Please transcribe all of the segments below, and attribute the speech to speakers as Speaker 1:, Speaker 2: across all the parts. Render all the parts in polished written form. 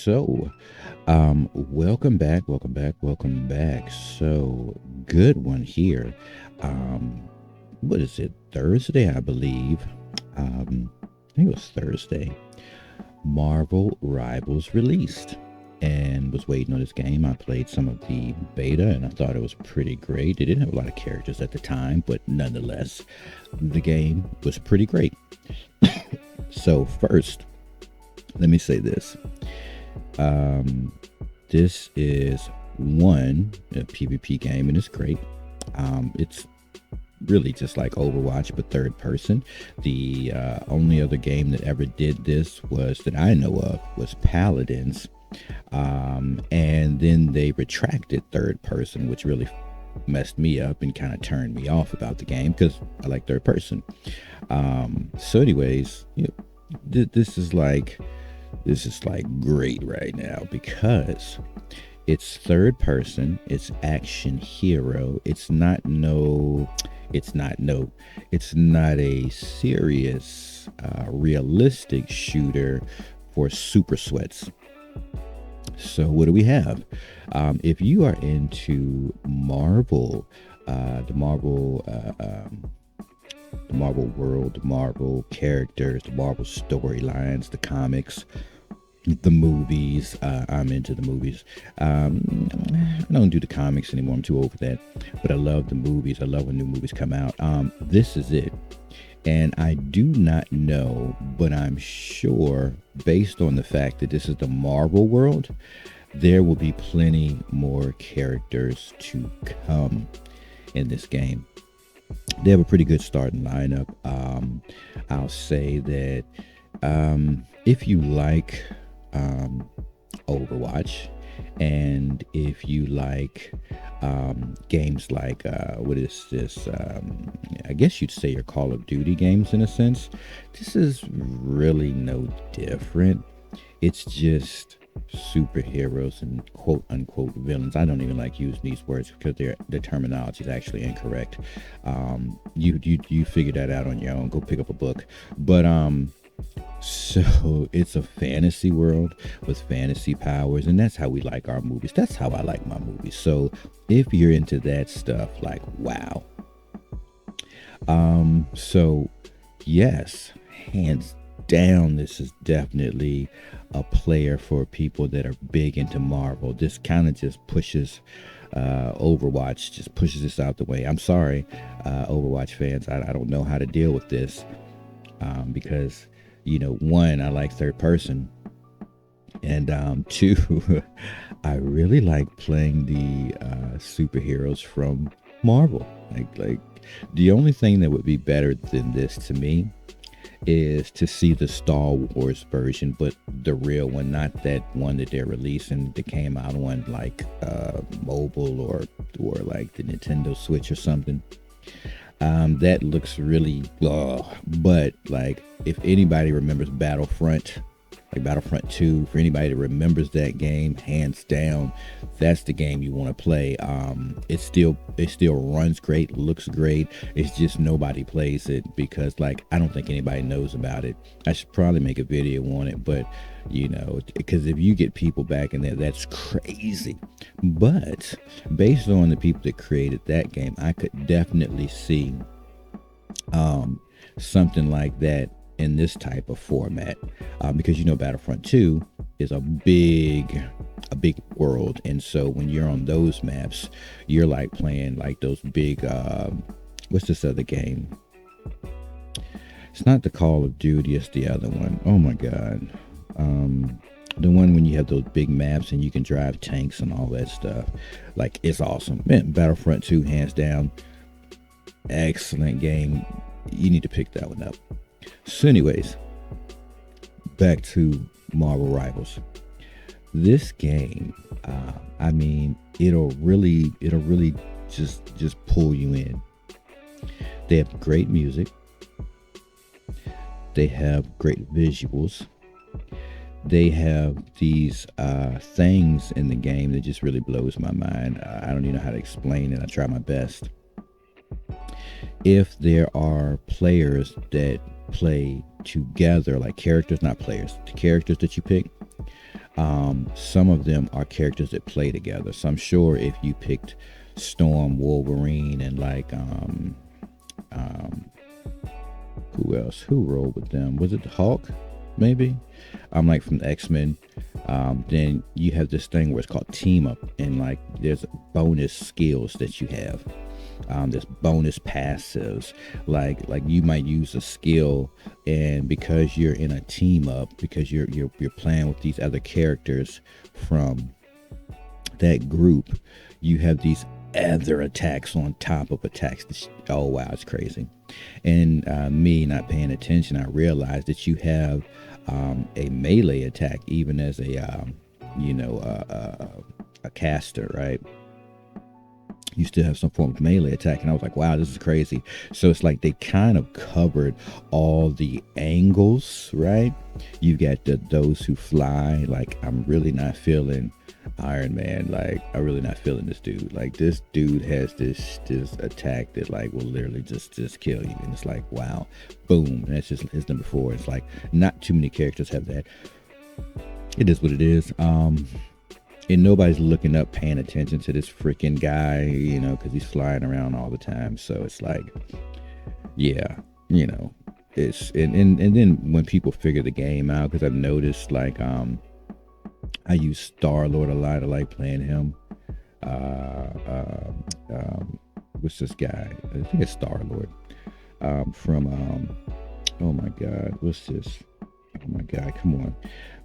Speaker 1: Welcome back, welcome back, welcome back. So, good one here. Um, what is it? Thursday, I believe. I think it was Thursday. Marvel Rivals released and was waiting on this game. I played some of the beta and I thought it was pretty great. It didn't have a lot of characters at the time, but nonetheless, the game was pretty great. So, first, let me say this. Um, this is one a PvP game, and it's great. It's really just like Overwatch, but third person. The only other game that ever did this was that I know of was Paladins, and then they retracted third person, which really messed me up and kind of turned me off about the game because I like third person. So, anyways, this is like great right now because it's third person, it's action hero, it's not a serious realistic shooter for super sweats. So what do we have? If you are into Marvel, the Marvel the Marvel world, the Marvel characters, the Marvel storylines, the comics, the movies. I'm into the movies. I don't do the comics anymore. I'm too old for that. But I love the movies. I love when new movies come out. This is it. And I do not know, but I'm sure, based on the fact that this is the Marvel world, there will be plenty more characters to come in this game. They have a pretty good starting lineup. I'll say that if you like Overwatch, and if you like games like what is this? I guess you'd say your Call of Duty games in a sense. This is really no different. It's just superheroes and quote unquote villains. I don't even like using these words because the terminology is actually incorrect. You figure that out on your own. Go pick up a book. But so it's a fantasy world with fantasy powers, and that's how we like our movies. That's how I like my movies. So if you're into that stuff, like wow. So yes, hands down, this is definitely a player for people that are big into Marvel. This kind of just pushes Overwatch, just pushes this out the way. I'm sorry, Overwatch fans. I don't know how to deal with this because, one, I like third person, and two, I really like playing the superheroes from Marvel. Like the only thing that would be better than this to me is to see the Star Wars version, but the real one, not that one that they're releasing that came out on like mobile or like the Nintendo Switch or something. That looks really, but like if anybody remembers Battlefront, like Battlefront 2, for anybody that remembers that game, hands down, that's the game you want to play. It still runs great, looks great. It's just nobody plays it because like I don't think anybody knows about it. I should probably make a video on it, but because if you get people back in there, that's crazy. But based on the people that created that game, I could definitely see something like that in this type of format, because Battlefront 2 is a big world, and so when you're on those maps, you're like playing like those big what's this other game? It's not the Call of Duty, it's the other one. Oh my god. The one when you have those big maps and you can drive tanks and all that stuff. Like, it's awesome, man. Battlefront 2, hands down, excellent game. You need to pick that one up. So anyways, back to Marvel Rivals. This game, I mean, it'll really just pull you in. They have great music. They have great visuals. They have these things in the game that just really blows my mind. I don't even know how to explain it. I try my best. If there are players that play together, like characters, not players, the characters that you pick, Some of them are characters that play together. So I'm sure if you picked Storm, Wolverine, and like who else? Who rolled with them? Was it the Hulk? Maybe. Like from the X-Men. Then you have this thing where it's called team up, and like there's bonus skills that you have. There's bonus passives, like you might use a skill, and because you're in a team up, because you're playing with these other characters from that group, you have these other attacks on top of attacks. Oh wow, it's crazy. And me not paying attention, I realized that you have a melee attack even as a caster, right? You still have some form of melee attack, and I was like, wow, this is crazy. So it's like they kind of covered all the angles, right? You got those who fly. Like, I'm really not feeling Iron Man. Like, I'm really not feeling this dude. Like, this dude has this attack that like will literally just kill you, and it's like, wow, boom. And that's just his number 4. It's like not too many characters have that. It is what it is. And nobody's looking up, paying attention to this freaking guy, because he's flying around all the time. So it's like, yeah, it's and then when people figure the game out, because I've noticed like I use Star-Lord a lot. I like playing him. What's this guy? I think it's Star-Lord. From oh my God, what's this? Oh my God, come on.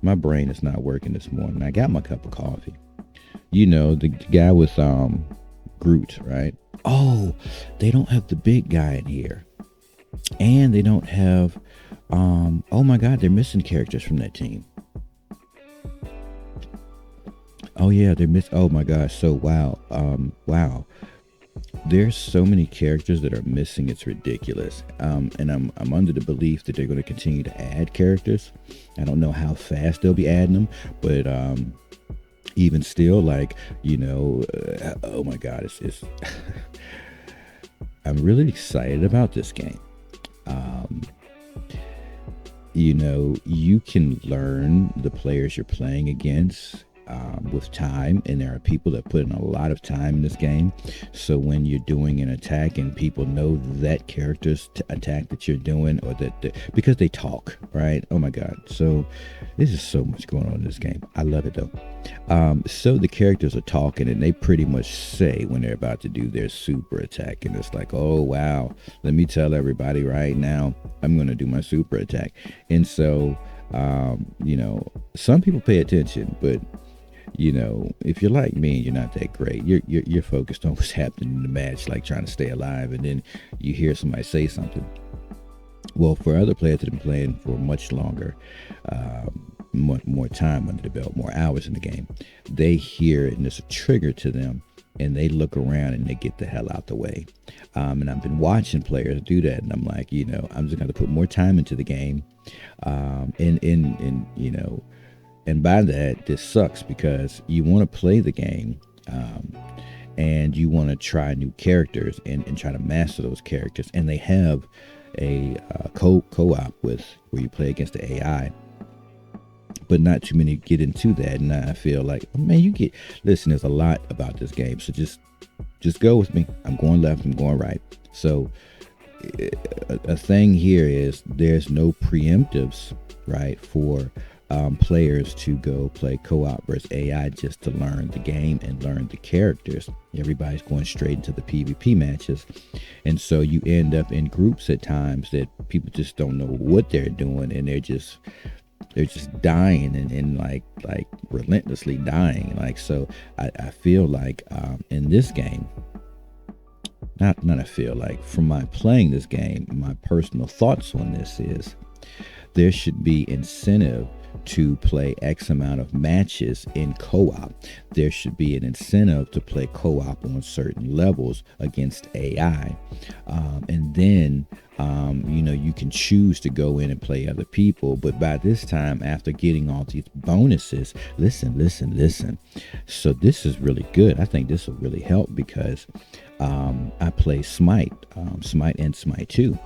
Speaker 1: My brain is not working this morning. I got my cup of coffee. The guy with Groot, right? Oh, they don't have the big guy in here. And they don't have oh my God, they're missing characters from that team. Oh yeah, oh my gosh. So wow. There's so many characters that are missing, it's ridiculous. And I'm under the belief that they're going to continue to add characters. I don't know how fast they'll be adding them, but even still, like, oh my God, it's I'm really excited about this game. You can learn the players you're playing against with time, and there are people that put in a lot of time in this game. So when you're doing an attack and people know that character's attack that you're doing, or because they talk, right? Oh my God. So this is so much going on in this game. I love it though. So the characters are talking, and they pretty much say when they're about to do their super attack, and it's like, oh wow, let me tell everybody right now, I'm going to do my super attack. And so some people pay attention, but if you're like me and you're not that great, you're focused on what's happening in the match, like trying to stay alive, and then you hear somebody say something. Well, for other players that have been playing for much longer, more time under the belt, more hours in the game, they hear it and it's a trigger to them, and they look around and they get the hell out the way. And I've been watching players do that, and I'm like, I'm just going to put more time into the game, and by that, this sucks, because you want to play the game, and you want to try new characters and try to master those characters. And they have a co-op where you play against the AI, but not too many get into that. And I feel like, oh man, listen, there's a lot about this game, so just go with me. I'm going left, I'm going right. So a thing here is there's no preemptives, right, for players to go play co-op versus AI just to learn the game and learn the characters. Everybody's going straight into the PvP matches, and so you end up in groups at times that people just don't know what they're doing, and they're just dying and like relentlessly dying. Like, so I feel like in this game, not I feel like, from my playing this game, my personal thoughts on this is there should be incentive to play X amount of matches in co-op. There should be an incentive to play co-op on certain levels against AI, and then you can choose to go in and play other people. But by this time, after getting all these bonuses, listen, so this is really good. I think this will really help, because I play Smite and Smite 2,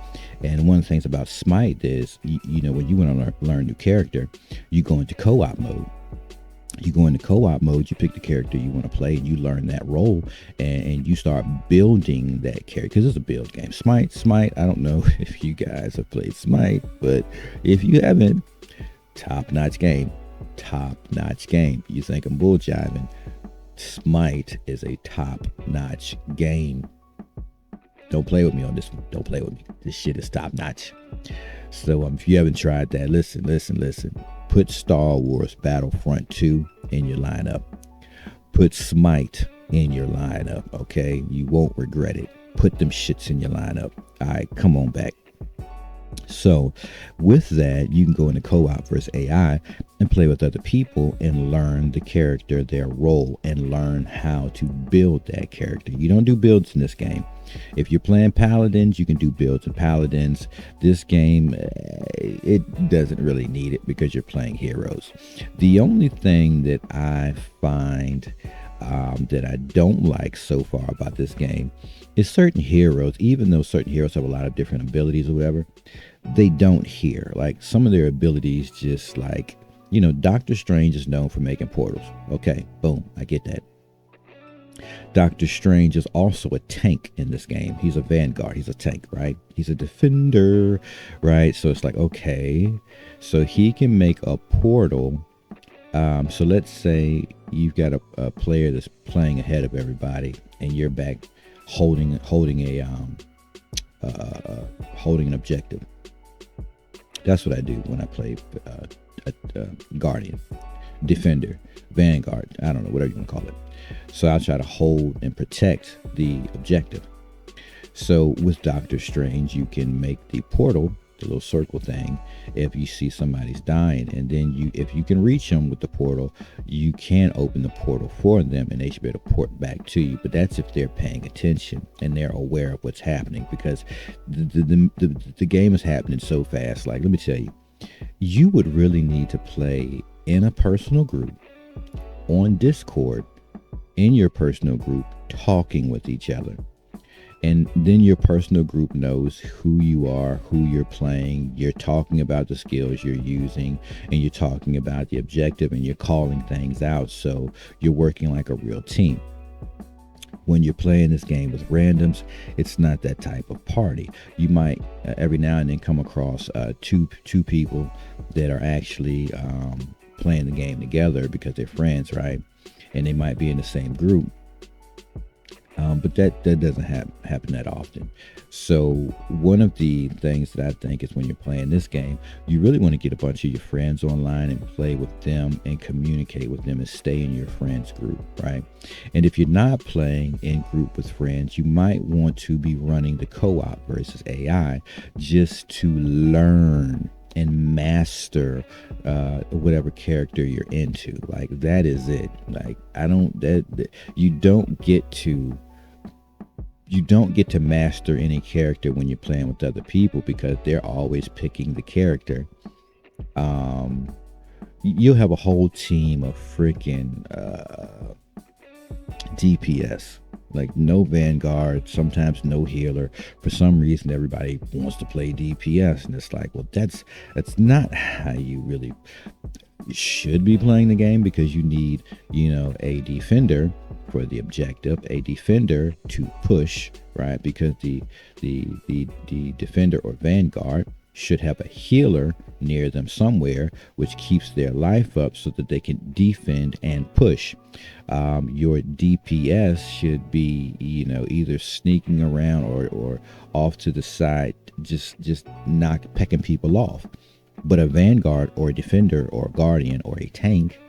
Speaker 1: and one of the things about Smite is, when you want to learn a new character, you go into co-op mode, You go into co-op mode, you pick the character you want to play, and you learn that role, and you start building that character, because it's a build game. Smite, I don't know if you guys have played Smite, but if you haven't, top-notch game. You think I'm bull jiving? Smite is a top-notch game. Don't play with me on this one. Don't play with me. This shit is top-notch. So if you haven't tried that, listen. Put Star Wars Battlefront 2 in your lineup. Put Smite in your lineup, okay? You won't regret it. Put them shits in your lineup. All right, come on back. So with that, you can go into co-op versus AI and play with other people and learn the character, their role, and learn how to build that character. You don't do builds in this game. If you're playing paladins, you can do builds and paladins. This game, it doesn't really need it because you're playing heroes. The only thing that I find that I don't like so far about this game is certain heroes, even though certain heroes have a lot of different abilities or whatever, they don't hear. Like some of their abilities, just like, Doctor Strange is known for making portals. Okay, boom, I get that. Doctor Strange is also a tank in this game. He's a Vanguard. He's a tank, right? He's a defender, right? So it's like, okay, so he can make a portal. So let's say you've got a player that's playing ahead of everybody, and you're back holding an objective. That's what I do when I play Guardian, Defender, Vanguard. I don't know, whatever you want to call it. So I'll try to hold and protect the objective. So with Doctor Strange, you can make the portal, the little circle thing, if you see somebody's dying, and then if you can reach them with the portal, you can open the portal for them, and they should be able to port back to you. But that's if they're paying attention and they're aware of what's happening, because the game is happening so fast. Like, let me tell you, you would really need to play in a personal group on Discord, in your personal group, talking with each other. And then your personal group knows who you are, who you're playing. You're talking about the skills you're using, and you're talking about the objective, and you're calling things out. So you're working like a real team. When you're playing this game with randoms, it's not that type of party. You might every now and then come across two people that are actually playing the game together because they're friends, right? And they might be in the same group. But that doesn't happen that often. So one of the things that I think is when you're playing this game, you really want to get a bunch of your friends online and play with them and communicate with them and stay in your friends group, right? And if you're not playing in group with friends, you might want to be running the co-op versus AI just to learn and master whatever character you're into. Like, that is it. Like, you don't get to master any character when you're playing with other people, because they're always picking the character. You'll have a whole team of freaking DPS, like no Vanguard, sometimes no healer. For some reason, everybody wants to play DPS, and it's like, well, that's not how you really should be playing the game, because you need, a defender for the objective, a defender to push, right? Because the defender or Vanguard should have a healer near them somewhere, which keeps their life up so that they can defend and push. Your DPS should be, either sneaking around or off to the side, just pecking people off. But a Vanguard or a defender or a guardian or a tank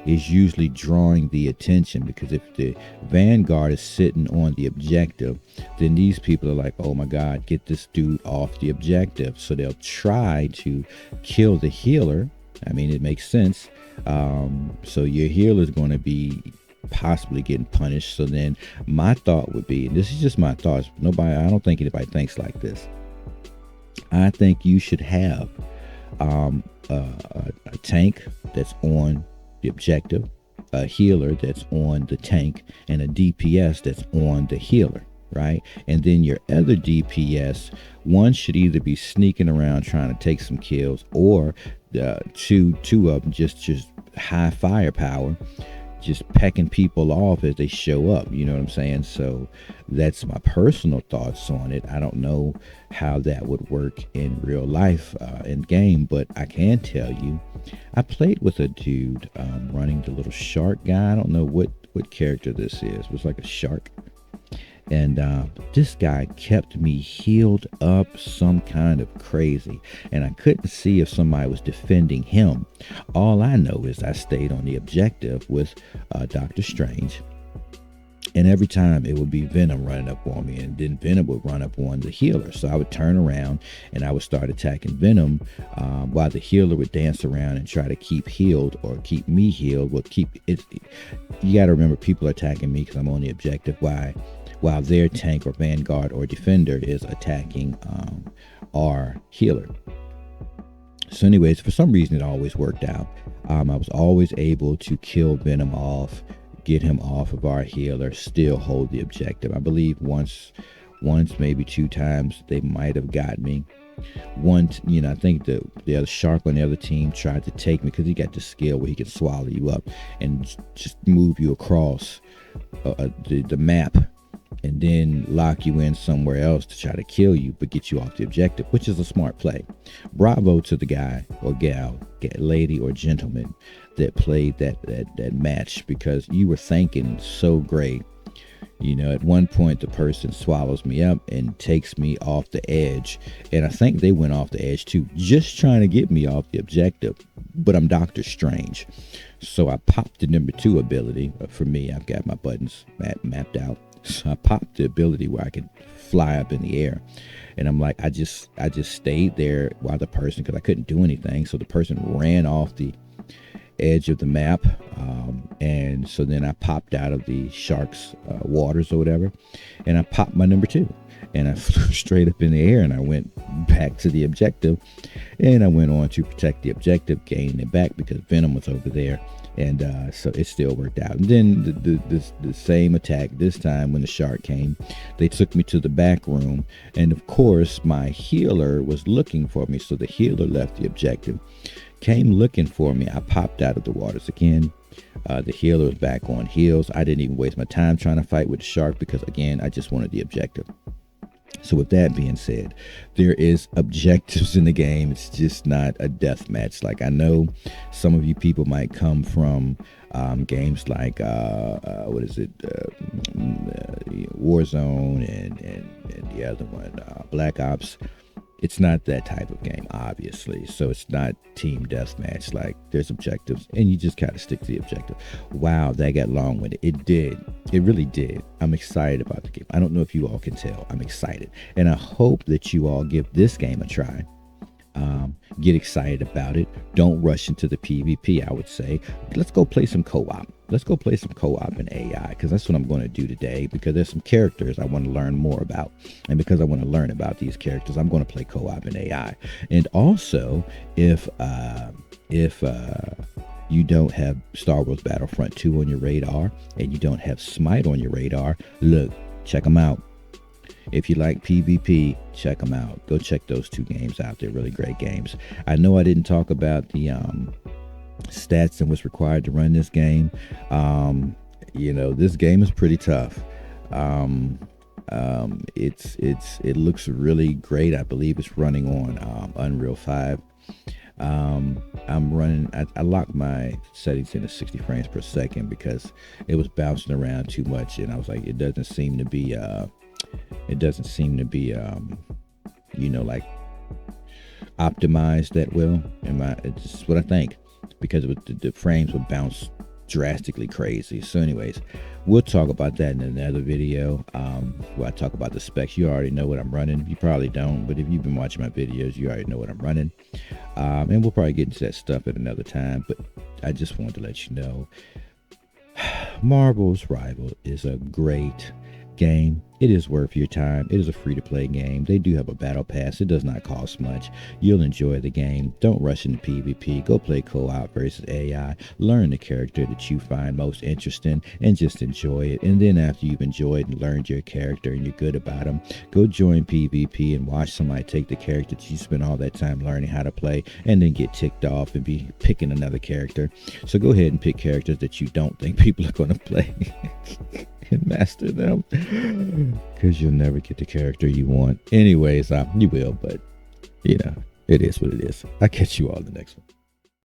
Speaker 1: is usually drawing the attention, because if the Vanguard is sitting on the objective, then these people are like, oh my God, get this dude off the objective. So they'll try to kill the healer. I mean, it makes sense. So your healer is going to be possibly getting punished. So then my thought would be, and this is just my thoughts, I don't think anybody thinks like this. I think you should have a tank that's on the objective, a healer that's on the tank, and a DPS that's on the healer, right? And then your other DPS, one should either be sneaking around trying to take some kills, or two of them just high firepower, just pecking people off as they show up. You know what I'm saying? So that's my personal thoughts on it. I don't know how that would work in real life in game, but I can tell you, I played with a dude running the little shark guy. I don't know what character this is. It was like a shark. And this guy kept me healed up some kind of crazy. And I couldn't see if somebody was defending him. All I know is I stayed on the objective with Doctor Strange. And every time it would be Venom running up on me, and then Venom would run up on the healer. So I would turn around and I would start attacking Venom while the healer would dance around and try to keep healed or keep me healed. Well, keep it. You got to remember, people are attacking me because I'm on the objective. Why? While their tank or vanguard or defender is attacking our healer. So anyways, for some reason it always worked out. I was always able to kill Venom off, get him off of our healer, still hold the objective. I believe once, maybe two times they might have got me. Once, I think the other shark on the other team tried to take me because he got the skill where he can swallow you up and just move you across the map, and then lock you in somewhere else to try to kill you, but get you off the objective, which is a smart play. Bravo to the guy or gal, lady or gentleman that played that match, because you were thinking so great. At one point the person swallows me up and takes me off the edge, and I think they went off the edge too, just trying to get me off the objective, but I'm Doctor Strange. So I popped the number 2 ability. For me, I've got my buttons mapped out. So I popped the ability where I could fly up in the air, and I'm like, I just stayed there while the person, because I couldn't do anything, so the person ran off the edge of the map, and so then I popped out of the shark's waters or whatever, and I popped my number 2, and I flew straight up in the air, and I went back to the objective, and I went on to protect the objective, gaining it back because Venom was over there. And so it still worked out. And then the same attack this time, when the shark came, they took me to the back room, and of course my healer was looking for me, so the healer left the objective, came looking for me. I popped out of the waters again. The healer was back on heals. I didn't even waste my time trying to fight with the shark because, again, I just wanted the objective. So with that being said, there is objectives in the game. It's just not a death match. Like, I know some of you people might come from games like Warzone and the other one, Black Ops. It's not that type of game, obviously. So it's not team deathmatch. Like, there's objectives, and you just gotta stick to the objective. Wow, that got long with it. It did. It really did. I'm excited about the game. I don't know if you all can tell. I'm excited, and I hope that you all give this game a try. Get excited about it. Don't rush into the PvP. I would say, let's go play some co-op. Let's go play some co-op in AI, because that's what I'm going to do today, because there's some characters I want to learn more about. And because I want to learn about these characters, I'm going to play co-op in AI. And also, if you don't have Star Wars Battlefront 2 on your radar, and you don't have Smite on your radar, look, check them out. If you like PvP, check them out. Go check those 2 games out. They're really great games. I know I didn't talk about the stats and what's required to run this game. This game is pretty tough. It looks really great. I believe it's running on Unreal 5. I'm running, I locked my settings in at 60 frames per second because it was bouncing around too much, and I was like, it doesn't seem to be like optimized that well. It's what I think, because the frames would bounce drastically crazy. So anyways, we'll talk about that in another video where I talk about the specs. You already know what I'm running. You probably don't, but if you've been watching my videos, you already know what I'm running. And we'll probably get into that stuff at another time, but I just wanted to let you know Marvel's Rival is a great game, it is worth your time. It is a free to play game. They do have a battle pass. It does not cost much. You'll enjoy the game. Don't rush into PvP. Go play co-op versus AI. Learn the character that you find most interesting and just enjoy it. And then after you've enjoyed and learned your character and you're good about them, go join PvP and watch somebody take the character that you spent all that time learning how to play and then get ticked off and be picking another character. So go ahead and pick characters that you don't think people are going to play. And master them, because you'll never get the character you want. Anyways, you will, but it is what it is. I'll catch you all in the next one.